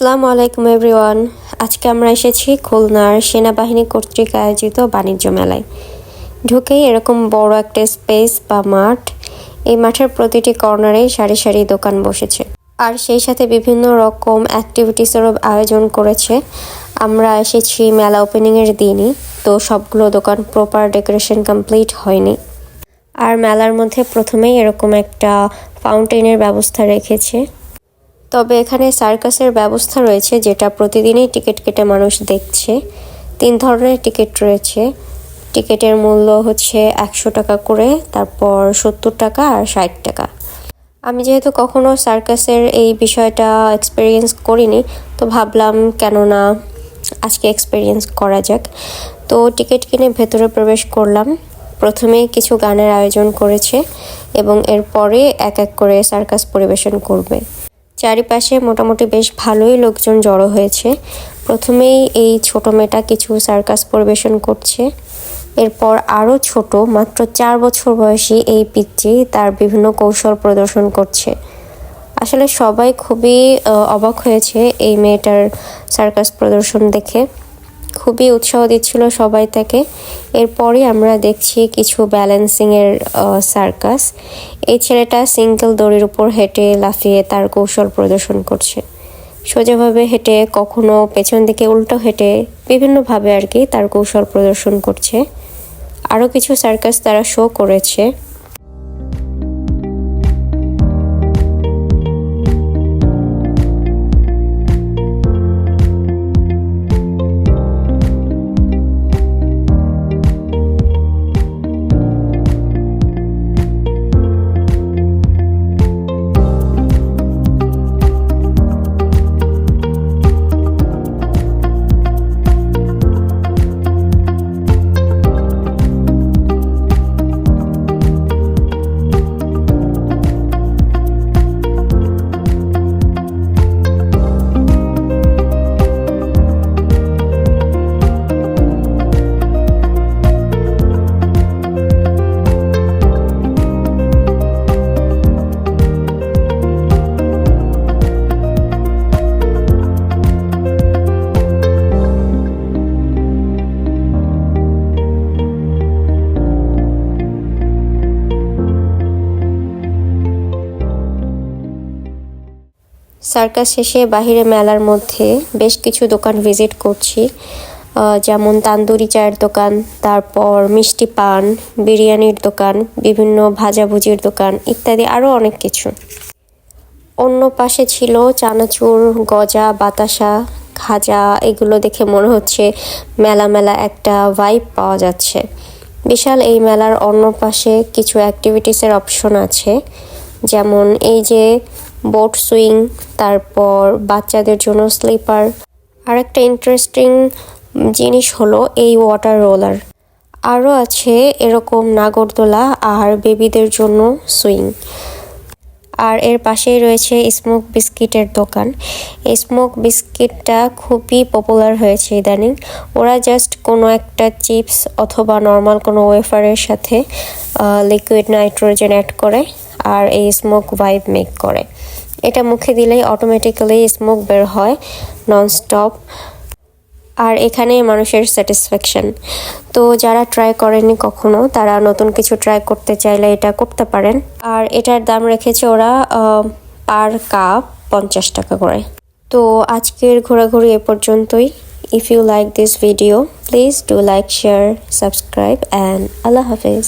আসসালামু আলাইকুম এভরিওয়ান। আজকে আমরা এসেছি খুলনার সেনাবাহিনী কর্তৃক আয়োজিত বাণিজ্য মেলায়। ঢুকেই এরকম বড় একটা স্পেস বা মাঠ, এই মাঠের প্রতিটি কর্নারে সারি সারি দোকান বসেছে, আর সেই সাথে বিভিন্ন রকম অ্যাক্টিভিটিসেরও আয়োজন করেছে। আমরা এসেছি মেলা ওপেনিংয়ের দিনই, তো সবগুলো দোকান প্রপার ডেকোরেশন কমপ্লিট হয়নি। আর মেলার মধ্যে প্রথমেই এরকম একটা ফাউন্টেনের ব্যবস্থা রেখেছে। তবে এখানে সার্কাসের ব্যবস্থা রয়েছে, যেটা প্রতিদিনই টিকিট কেটে মানুষ দেখছে। 3 ধরনের টিকিট রয়েছে। টিকিটের মূল্য হচ্ছে 100 টাকা করে, তারপর 70 টাকা আর 60 টাকা। আমি যেহেতু কখনো সার্কাসের এই বিষয়টা এক্সপেরিয়েন্স করিনি, তো ভাবলাম কেননা আজকে এক্সপেরিয়েন্স করা যাক। তো টিকিট কিনে ভেতরে প্রবেশ করলাম। প্রথমেই কিছু গানের আয়োজন করেছে এবং এরপরে এক এক করে সার্কাস পরিবেশন করবে। চারিপাশে মোটামুটি বেশ ভালোই লোকজন জড়ো হয়েছে। প্রথমেই এই ছোট মেয়েটা কিছু সার্কাস পরিবেশন করছে, এরপর আরও ছোট মাত্র 4 বছর বয়সী এই পিচ্চি তার বিভিন্ন কৌশল প্রদর্শন করছে। আসলে সবাই খুবই অবাক হয়েছে এই মেয়েটার সার্কাস প্রদর্শন দেখে, খুবই উৎসাহ দিচ্ছিল সবাই তাকে। এরপরই আমরা দেখছি কিছু ব্যালেন্সিংয়ের সার্কাস। এই ছেলেটা সিঙ্গেল দড়ির উপর হেঁটে লাফিয়ে তার কৌশল প্রদর্শন করছে। সোজাভাবে হেঁটে, কখনো পেছন দিকে উল্টো হেঁটে, বিভিন্নভাবে আর কি তার কৌশল প্রদর্শন করছে। আরও কিছু সার্কাস তারা শো করেছে। সার্কাস শেষে বাহিরে মেলার মধ্যে বেশ কিছু দোকান ভিজিট করছি, যেমন তান্দুরি চায়ের দোকান, তারপর মিষ্টি পান, বিরিয়ানির দোকান, বিভিন্ন ভাজাভুজির দোকান ইত্যাদি আরও অনেক কিছু। অন্য পাশে ছিল চানাচুর, গজা, বাতাসা, খাজা। এগুলো দেখে মনে হচ্ছে মেলা মেলা একটা ভাইব পাওয়া যাচ্ছে। বিশাল এই মেলার অন্য পাশে কিছু অ্যাক্টিভিটিসের অপশন আছে, যেমন এই যে বোট সুইং, তারপর বাচ্চাদের জন্য স্লিপার। আর একটা ইন্টারেস্টিং জিনিস হলো এই ওয়াটার রোলার। আরও আছে এরকম নাগরদোলা আর বেবিদের জন্য সুইং। আর এর পাশেই রয়েছে স্মোক বিস্কিটের দোকান। এই স্মোক বিস্কিটটা খুবই পপুলার হয়েছে ইদানিং। ওরা জাস্ট কোনো একটা চিপস অথবা নর্মাল কোনো ওয়েফারের সাথে লিকুইড নাইট্রোজেন অ্যাড করে আর এই স্মোক ভাইব মেক করে। এটা মুখে দিলেই অটোমেটিক্যালি স্মোক বের হয় ননস্টপ, আর এখানে মানুষের স্যাটিসফ্যাকশন। তো যারা ট্রাই করেনি কখনো, তারা নতুন কিছু ট্রাই করতে চাইলে এটা করতে পারেন। আর এটার দাম রেখেছে ওরা পার কাপ 50 টাকা করে। তো আজকের ঘোরাঘুরি এ পর্যন্তই। If you like this video, please do like, share, subscribe and আল্লাহ হাফেজ।